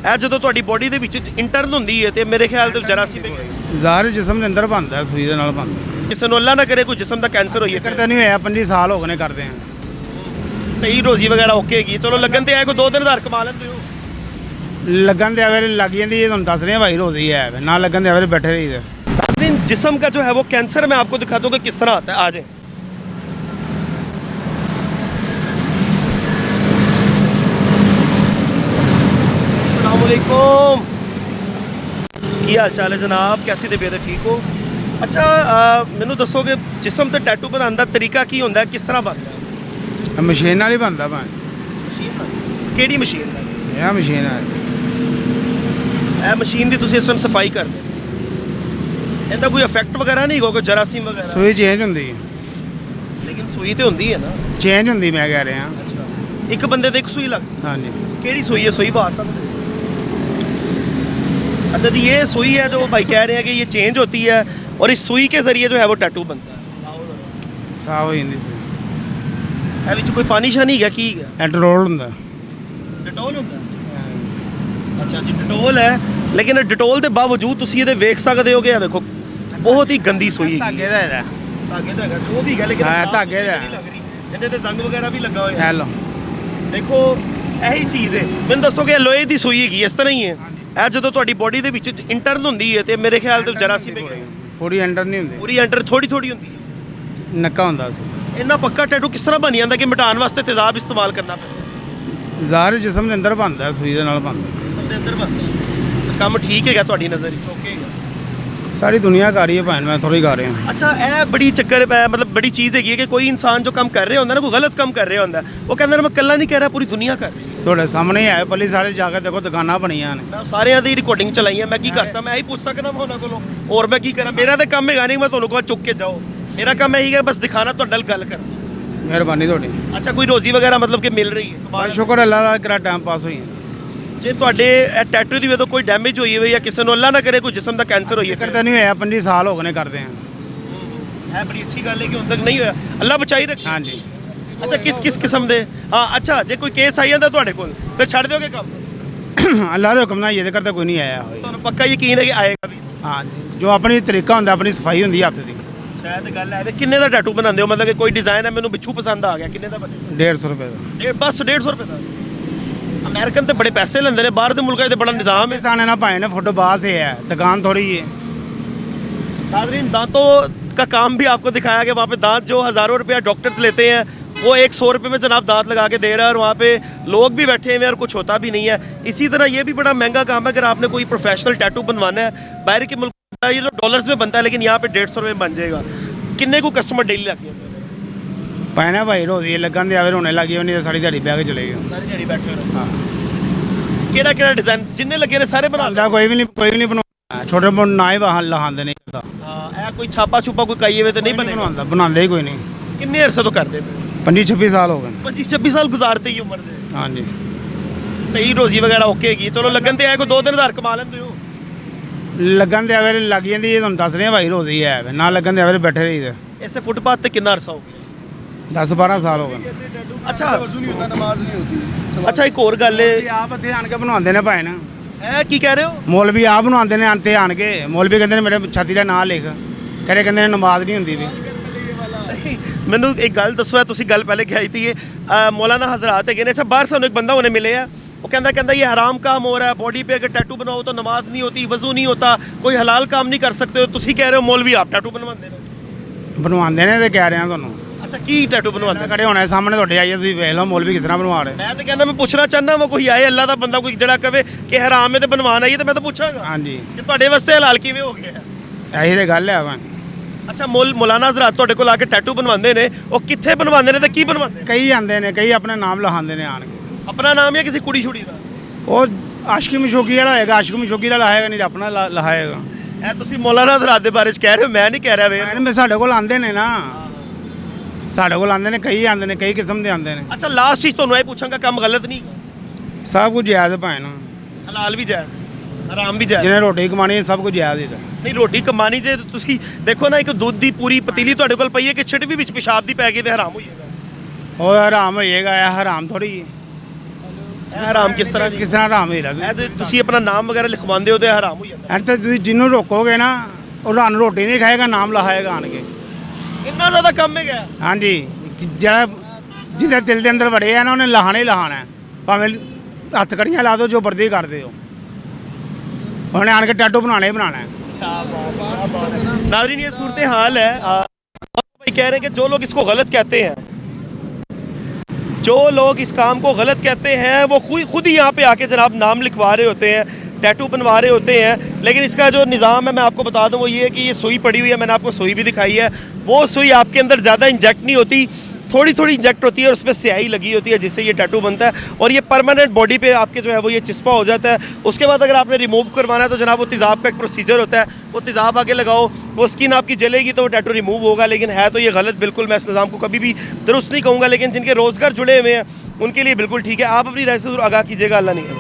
ਇਹ ਜਦੋਂ ਤੁਹਾਡੀ ਬੋਡੀ ਦੇ ਵਿੱਚ ਇੰਟਰਨ ਹੁੰਦੀ ਹੈ ਤੇ ਮੇਰੇ ਖਿਆਲ ਤੇ ਜਰਾਸੀਮ ਜ਼ਾਹਰ ਜਿਸਮ ਦੇ ਅੰਦਰ ਬਣਦਾ ਸੂਈ ਦੇ ਨਾਲ ਬਣਦਾ। ਕਿਸੇ ਨੂੰ ਅੱਲਾ ਨਾ ਕਰੇ ਕੋਈ ਜਿਸਮ ਦਾ ਕੈਂਸਰ ਹੋਈਏ ਫਿਰ ਕਰਦਾ ਨਹੀਂ ਹੋਇਆ 25 ਸਾਲ ਹੋ ਗਏ ਨੇ ਕਰਦੇ ਆ। ਸਹੀ ਰੋਜ਼ੀ ਵਗੈਰਾ ਓਕੇ ਹੈਗੀ ਚਲੋ ਲੱਗਣ ਤੇ ਆਏ ਕੋਈ 2-3 ਹਜ਼ਾਰ ਕਮਾ ਲੈਂਦੇ ਹੋ लगन दे अगर लग जाती है ਤੁਹਾਨੂੰ ਦੱਸ ਰਹੇ भाई रोजी है ना लगन दे अगर बैठे रही नाज़रीन जिस्म का जो है वो कैंसर मैं आपको दिखा दूँ कि किस तरह आता है। आ जाए अस्सलाम वालेकुम की हाल चाल है जनाब कैसी तबीयत है ठीक हो। अच्छा मैनू दसो कि जिस्म ते टैटू बनाने का तरीका की होंदा है किस तरह बनता है। मशीन नाल ही बनता भाई। मशीन केड़ी मशीन यह मशीन है ਇਹ ਮਸ਼ੀਨ ਦੀ ਤੁਸੀਂ ਇਸ ਟਾਈਮ ਸਫਾਈ ਕਰਦੇ ਇਹਦਾ ਕੋਈ ਇਫੈਕਟ ਵਗੈਰਾ ਨਹੀਂ ਹੋਗਾ ਜਰਾਸੀਮ ਵਗੈਰਾ ਸੂਈ ਚੇਂਜ ਹੁੰਦੀ ਹੈ ਲੇਕਿਨ ਸੂਈ ਤੇ ਹੁੰਦੀ ਹੈ ਨਾ ਚੇਂਜ ਹੁੰਦੀ ਮੈਂ ਕਹਿ ਰਿਹਾ। ਅੱਛਾ ਇੱਕ ਬੰਦੇ ਦੇ ਇੱਕ ਸੂਈ ਲੱਗਦੀ ਹਾਂਜੀ ਕਿਹੜੀ ਸੂਈ ਹੈ ਸੂਈ ਪਾ ਸਕਦੇ अच्छा जी ये सुई है जो भाई कह रहे हैं कि ये चेंज होती है और इस सुई के ज़रिए जो है वो टैटू बनता है ਸਾਫ ਹੋ ਜਾਂਦੀ ਸੀ। ਇਹ ਵਿੱਚ ਕੋਈ ਪਾਣੀ ਸ਼ਾਨੀ ਹੈਗਾ ਕੀ ਹੈ ਐਂਟਰੋਲ ਹੁੰਦਾ ਡਟੋਲ ਹੁੰਦਾ ਅੱਛਾ ਜੀ ਡਟੋਲ ਹੈ ਲੇਕਿਨ ਡਟੋਲ ਦੇ ਬਾਵਜੂਦ ਤੁਸੀਂ ਇਹਦੇ ਵੇਖ ਸਕਦੇ ਹੋਗੇ ਆ ਵੇਖੋ ਬਹੁਤ ਹੀ ਗੰਦੀ ਸੂਈ ਹੈਗੀ ਧਾਗੇ ਦਾ ਇਹਦਾ ਧਾਗੇ ਦਾ ਹੈਗਾ ਜੋ ਵੀ ਹੈ ਲੇਕਿਨ ਹਾਂ, ਸਾਫ਼ ਧਾਗੇ ਦਾ। ਸੁਥਰੀ ਲੱਗ ਰਹੀ। ਇਹਦੇ ਤੇ ਜ਼ੰਗ ਵਗੈਰਾ ਵੀ ਲੱਗਾ ਹੋਇਆ ਹੈਲੋ ਦੇਖੋ ਇਹੀ ਚੀਜ਼ ਹੈ ਮੈਨੂੰ ਦੱਸੋ ਕਿ ਲੋਹੇ ਦੀ ਸੂਈ ਹੈਗੀ ਇਸ ਤਰ੍ਹਾਂ ਹੀ ਹੈ ਇਹ ਜਦੋਂ ਤੁਹਾਡੀ ਬੋਡੀ ਦੇ ਵਿੱਚ ਇੰਟਰਨ ਹੁੰਦੀ ਹੈ ਤੇ ਮੇਰੇ ਖਿਆਲ ਤੇ ਜਰਾਸੀਮ ਪੂਰੀ ਐਂਟਰ ਨਹੀਂ ਹੁੰਦੀ ਪੂਰੀ ਐਂਟਰ ਥੋੜੀ ਥੋੜੀ ਹੁੰਦੀ ਹੈ ਨੱਕਾ ਹੁੰਦਾ ਸੀ। ਇੰਨਾ ਪੱਕਾ ਟੈਟੂ ਕਿਸ ਤਰ੍ਹਾਂ ਬਣ ਜਾਂਦਾ ਕਿ ਮਿਟਾਉਣ ਵਾਸਤੇ ਤੇਜ਼ਾਬ ਇਸਤੇਮਾਲ ਕਰਨਾ ਪੈਂਦਾ ਜ਼ਾਹਰ ਜਿਸਮ ਦੇ ਅੰਦਰ ਬਣਦਾ ਸੂਈ ਦੇ ਨਾਲ ਬਣਦਾ। ਸਭ ਦੇ ਅੰਦਰ ਬਣਦਾ ਕੰਮ ਠੀਕ ਹੈਗਾ ਤੁਹਾਡੀ ਨਜ਼ਰ ਵਿੱਚ ਓਕੇ ਹੈਗਾ। ਸਾਰੀ ਦੁਨੀਆ ਕਰ ਰਹੀ ਹੈ ਭਾਵੇਂ ਮੈਂ ਥੋੜੀ ਕਰ ਰਿਹਾ। ਅੱਛਾ ਇਹ ਬੜੀ ਚੱਕਰ ਹੈ ਮਤਲਬ ਬੜੀ ਚੀਜ਼ ਹੈਗੀ ਹੈ ਕਿ ਕੋਈ ਇਨਸਾਨ ਜੋ ਕੰਮ ਕਰ ਰਿਹਾ ਹੁੰਦਾ ਨਾ ਕੋਈ ਗਲਤ ਕੰਮ ਕਰ ਰਿਹਾ ਹੁੰਦਾ ਉਹ ਕਹਿੰਦਾ ਮੈਂ ਇਕੱਲਾ ਨਹੀਂ ਕਹਿ ਰਿਹਾ ਪੂਰੀ ਦੁਨੀਆ ਕਰ ਰਹੀ ਹੈ। ਤੁਹਾਡੇ ਸਾਹਮਣੇ ਹੀ ਆਏ ਪੱਲੀ ਸਾਰੇ ਜਾ ਕੇ ਦੇਖੋ ਦੁਕਾਨਾਂ ਬਣੀਆਂ ਨੇ ਮੈਂ ਸਾਰਿਆਂ ਦੀ ਰਿਕਾਰਡਿੰਗ ਚਲਾਈ ਹੈ ਮੈਂ ਕੀ ਕਰ ਸਕਦਾ ਮੈਂ ਇਹੀ ਪੁੱਛ ਸਕਦਾ ਮੈਂ ਉਹਨਾਂ ਕੋਲੋਂ ਹੋਰ ਮੈਂ ਕੀ ਕਰਾਂ ਮੇਰਾ ਤਾਂ ਕੰਮ ਹੈਗਾ ਨਹੀਂ ਮੈਂ ਤੁਹਾਨੂੰ ਕੋਲ ਚੁੱਕ ਕੇ ਜਾਓ ਮੇਰਾ ਕੰਮ ਇਹੀ ਹੈ ਬਸ ਦਿਖਾਣਾ ਤੁਹਾਡੇ ਨਾਲ ਗੱਲ ਕਰਨਾ। ਮਿਹਰਬਾਨੀ ਤੁਹਾਡੀ। ਅੱਛਾ ਕੋਈ ਰੋਜ਼ੀ ਵਗੈਰਾ ਮਤਲਬ ਕਿ ਮਿਲ ਰਹੀ ਹੈ ਬਸ ਸ਼ੁਕਰ ਅੱਲਾ ਦਾ ਕਿਹੜਾ ਟਾਈਮ ਪਾਸ ਹੋਈ ਜੇ ਤੁਹਾਡੇ ਇਹ ਟੈਟੂ ਦੀ ਵਜ੍ਹਾ ਕੋਈ ਡੈਮੇਜ ਹੋਈ ਹੋਵੇ ਜਾਂ ਕਿਸੇ ਨੂੰ ਅੱਲਾ ਨਾ ਕਰੇ ਕੋਈ ਜਿਸਮ ਦਾ ਕੈਂਸਰ ਹੋਈਏ ਫਿਰ ਕਰਦਾ ਨਹੀਂ ਹੋਇਆ 25 ਸਾਲ ਹੋ ਗਏ ਨੇ ਕਰਦੇ ਆ। ਇਹ ਬੜੀ ਅੱਛੀ ਗੱਲ ਹੈ ਕਿ ਹੁਣ ਤੱਕ ਨਹੀਂ ਹੋਇਆ ਅੱਲਾ ਬਚਾਈ ਰੱਖੇ। ਹਾਂਜੀ ਅੱਛਾ ਕਿਸ ਕਿਸਮ ਦੇ ਹਾਂ ਅੱਛਾ ਜੇ ਕੋਈ ਕੇਸ ਆਈ ਜਾਂਦਾ ਤੁਹਾਡੇ ਕੋਲ ਫਿਰ ਛੱਡ ਦਿਓਗੇ ਕੰਮ ਅੱਲਾ ਦੇ ਹੁਕਮ ਨਾਲ ਇਹ ਕਰਦਾ ਕੋਈ ਨਹੀਂ ਆਇਆ ਹੋਇਆ। ਤੁਹਾਨੂੰ ਪੱਕਾ ਯਕੀਨ ਹੈ ਕਿ ਆਏਗਾ ਵੀ ਹਾਂਜੀ ਜੋ ਆਪਣੀ ਤਰੀਕਾ ਹੁੰਦਾ ਆਪਣੀ ਸਫਾਈ ਹੁੰਦੀ ਹੈ ਹੱਥ ਦੀ। ਸ਼ਾਇਦ ਗੱਲ ਹੈ ਕਿੰਨੇ ਦਾ ਟੈਟੂ ਬਣਾਉਂਦੇ ਹੋ ਮਤਲਬ ਕਿ ਕੋਈ ਡਿਜ਼ਾਈਨ ਹੈ ਮੈਨੂੰ ਬਿੱਛੂ ਪਸੰਦ ਆ ਗਿਆ ਕਿੰਨੇ ਦਾ ਬਣੇ 150 ਰੁਪਏ ਦਾ ਬਸ 150 ਰੁਪਏ ਦਾ ਅਮਰੀਕਨ ਤੇ ਬੜੇ ਪੈਸੇ ਲੈਂਦੇ ਨੇ ਬਾਹਰ ਦੇ ਮੁਲਕਾਂ 'ਚ ਤੇ ਬੜਾ ਨਿਜ਼ਾਮ ਹੈ। पाकिस्तान है ना भाई ने फुटबाल से है दुकान थोड़ी है। नाज़रीन दांतों का काम भी आपको दिखाया कि वहाँ पे दांत जो हज़ारों रुपया डॉक्टर्स लेते हैं वो 100 रुपये में जनाब दांत लगा के दे रहा है और वहाँ पे लोग भी बैठे हुए हैं और कुछ होता भी नहीं है। इसी तरह ये भी बड़ा महंगा काम है अगर आपने कोई प्रोफेशनल टैटू बनवाना है बाहर के मुल्क ये तो डॉलर्स में बनता है लेकिन यहाँ पे 150 रुपये में बन जाएगा। किन्ने को कस्टमर डेली लगे पैना भाई रोजी लगन दे रोने लगी नहीं तो सारी दिहाड़ी बह के चले गए। सारी जड़ी बैठे हाँ ਕਿਹੜਾ डिजाइन जिन्ने लगे ने सारे बना बनता कोई भी नहीं बनवाता छोटे मोटे ना ही लहांदे नहीं करता। हाँ कोई छापा छुपा कोई काई हुए तो नहीं बने बनवाता बनाते ही कोई नहीं। किन्ने अरसे तो करते 25-26 साल हो गए 25-26 साल गुजारते ही उम्र दे। हाँ जी सही रोजी वगैरह ओके हैगी चलो लगन ते आए कोई 2-3 हज़ार कमा लेंदे हो लगन दे अगर लग जाती है ਤੁਹਾਨੂੰ ਦੱਸ ਰਹੇ भाई रोजी है ना लगन दे अगर बैठे रही ऐसे फुटपाथ पे कितना अरसा हो गया 10-12 साल हो गए। अच्छा वजू नहीं होता नमाज नहीं होती। अच्छा एक और गल है ਆਪ ਇੱਥੇ ਆਣ ਕੇ ਬਣਵਾਉਂਦੇ ਨੇ ਭਾਈ ਨਾ ਕੀ ਕਹਿ ਰਹੇ ਹੋ ਮੌਲਵੀ ਆਪ ਬਣਵਾਉਂਦੇ ਨੇ ਅੰਤੇ ਆਣ ਕੇ ਮੌਲਵੀ ਕਹਿੰਦੇ ਨੇ ਮੇਰੇ ਛਾਤੀ ਦਾ ਨਾਂ ਲਿਖ ਕਹਿੰਦੇ ਨੇ ਨਮਾਜ਼ ਨਹੀਂ ਹੁੰਦੀ ਵੀ। ਮੈਨੂੰ ਇੱਕ ਗੱਲ ਦੱਸੋ ਹੈ ਤੁਸੀਂ ਗੱਲ ਪਹਿਲੇ ਕਹੀ ਸੀ मौलाना हजरात है अच्छा बाहर से एक बंदा उन्हें मिले है वो कहता ये हराम काम हो रहा है बॉडी पे अगर टैटू बनाओ तो नमाज नहीं होती वजू नहीं होता कोई हलाल काम नहीं कर सकते हो तुम कह रहे हो मौलवी आप टैटू ਬਣਵਾਉਂਦੇ ਨੇ ਤੇ ਕਹਿ ਰਿਹਾ ਤੁਹਾਨੂੰ। अच्छा की टैटू बनवाते ਖੜੇ ਹੋਣਾ ਸਾਹਮਣੇ ਤੁਹਾਡੇ ਆਈਏ ਤੁਸੀਂ ਵੇਖ ਲਓ ਮੌਲਵੀ ਕਿਸ ਤਰ੍ਹਾਂ ਬਣਵਾ ਰਹੇ। मैं तो कहना मैं पूछना चाहना वा कोई आए अल्लाह का बंदा कोई जड़ा कहे कि हराम है तो बनवाना ही तो मैं तो पूछागा ਹਾਂਜੀ कि ਤੁਹਾਡੇ ਵਾਸਤੇ ਹਲਾਲ ਕਿਵੇਂ ਹੋ ਗਿਆ ਇਹੀ ਤੇ ਗੱਲ ਹੈ ਵਾ। ਅੱਛਾ ਮੌਲਾਨਾ ਹਜ਼ਰਾਤ ਤੁਹਾਡੇ ਕੋਲ ਆ ਕੇ ਟੈਟੂ ਬਣਵਾਉਂਦੇ ਨੇ ਉਹ ਕਿੱਥੇ ਬਣਵਾਉਂਦੇ ਨੇ ਤੇ ਕੀ ਬਣਵਾਉਂਦੇ ਕਈ ਆਉਂਦੇ ਨੇ ਕਈ ਆਪਣੇ ਨਾਮ ਲਹਾਉਂਦੇ ਨੇ ਆਣ ਕੇ ਆਪਣਾ ਨਾਮ ਜਾਂ ਕਿਸੇ ਕੁੜੀ ਛੁੜੀ ਦਾ ਉਹ ਆਸ਼ਕੀ ਮਸ਼ੋਕੀ ਵਾਲਾ ਹੋਏਗਾ ਆਸ਼ਕੀ ਮਸ਼ੋਕੀ ਦਾ ਲਾਹੇਗਾ ਨਹੀਂ ਤਾਂ ਆਪਣਾ ਲਹਾਏਗਾ। ਇਹ ਤੁਸੀਂ ਮੌਲਾਨਾ ਹਜ਼ਰਾਤ ਦੇ ਬਾਰੇ ਚ ਕਹਿ ਰਹੇ ਹੋ ਮੈਂ ਨਹੀਂ ਕਹਿ ਰਿਹਾ ਵੇ ਮੈਂ ਸਾਡੇ ਕੋਲ ਆਉਂਦੇ ਨੇ ਨਾ ਸਾਡੇ ਕੋਲ ਆਉਂਦੇ ਨੇ ਕਈ ਕਿਸਮ ਦੇ ਆਉਂਦੇ ਨੇ। ਅੱਛਾ ਲਾਸਟ ਚੀਜ਼ ਤੁਹਾਨੂੰ ਇਹ ਪੁੱਛਾਂਗਾ ਕੰਮ ਗਲਤ ਨਹੀਂ ਸਭ ਕੁਝ ਜਾਇਜ਼ ਭਾਈ ਨਾ ਹਲਾਲ ਵੀ ਜਾਇਜ਼ ਹਰਾਮ ਵੀ ਜਾਇਜ਼ ਜਿਹਨੇ ਰੋਟੀ ਕਮਾਣੀ ਸਭ ਕੁਝ ਜਾਇਜ਼ ਹੀ ਨਹੀਂ ਰੋਟੀ ਕਮਾਣੀ ਜੇ ਤੁਸੀਂ ਦੇਖੋ ਨਾ ਇੱਕ ਦੁੱਧ ਦੀ ਪੂਰੀ ਪਤੀਲੀ ਤੁਹਾਡੇ ਕੋਲ ਪਈ ਹੈ ਕਿ ਛਿਟ ਵੀ ਵਿੱਚ ਪਿਸ਼ਾਬ ਦੀ ਪੈ ਗਈ ਤੇ ਹਰਾਮ ਹੋ ਜਾਏਗਾ। ਉਹ ਹਰਾਮ ਹੋਏਗਾ ਇਹ ਹਰਾਮ ਥੋੜੀ ਇਹ ਹਰਾਮ ਕਿਸ ਤਰ੍ਹਾਂ ਜੀ? ਕਿਸ ਤਰ੍ਹਾਂ ਆਰਾਮ ਹੀ ਲੱਗ ਇਹ ਤੇ ਤੁਸੀਂ ਆਪਣਾ ਨਾਮ ਵਗੈਰਾ ਲਿਖਵਾਉਂਦੇ ਹੋ ਤੇ ਇਹ ਹਰਾਮ ਹੋ ਜਾਂਦਾ। ਐਂ ਤਾਂ ਤੁਸੀਂ ਜਿਹਨੂੰ ਰੋਕੋਗੇ ਨਾ ਉਹ ਤੁਹਾਨੂੰ ਰੋਟੀ ਨਹੀਂ ਖਾਏਗਾ, ਨਾਮ ਲਹਾਏਗਾ ਆਣ ਕੇ। ਇੰਨਾ ਜ਼ਿਆਦਾ ਕੰਮ ਹੈ ਗਿਆ। ਹਾਂਜੀ, ਜਿਹੜਾ ਜਿਹਦੇ ਦਿਲ ਦੇ ਅੰਦਰ ਵੜੇ ਆ ਨਾ ਉਹਨੇ ਲਹਾਣਾ ਹੀ ਲਹਾਣਾ ਹੈ। ਭਾਵੇਂ ਹੱਥ ਕੜੀਆਂ ਲਾ ਦਿਓ, ਜੋ ਮਰਜ਼ੀ ਕਰ ਦਿਓ, ਉਹਨੇ ਆਣ ਕੇ ਟੈਟੂ ਬਣਾਉਣਾ ਹੀ ਬਣਾਉਣਾ ਹੈ। नाज़रीन ये सूरत हाल है। भाई कह रहे हैं कि जो लोग इसको गलत कहते हैं, जो लोग इस काम को गलत कहते हैं, वो खुद ही यहाँ पे आके जनाब नाम लिखवा रहे होते हैं, टैटू बनवा रहे होते हैं। लेकिन इसका जो निज़ाम है मैं आपको बता दूँ वो ये है कि ये सुई पड़ी हुई है, मैंने आपको सुई भी दिखाई है। वो सुई आपके अंदर ज़्यादा इंजेक्ट नहीं होती, थोड़ी थोड़ी इंजेक्ट होती है और उसमें स्याही लगी होती है जिससे ये टैटू बनता है और ये परमानेंट बॉडी पे आपके जो है वो ये चिस्पा हो जाता है। उसके बाद अगर आपने रिमूव करवाना है तो जनाब वो तेज़ाब का एक प्रोसीजर होता है, वो तेज़ाब आगे लगाओ, वो स्किन आपकी जलेगी तो वो टैटू रिमूव होगा। लेकिन है तो ये गलत बिल्कुल, मैं इस निज़ाम को कभी भी दुरुस्त नहीं कहूँगा, लेकिन जिनके रोज़गार जुड़े हुए हैं उनके लिए बिल्कुल ठीक है। आप अपनी राय से ज़रूर आगाह कीजिएगा। अल्लाह नहीं है।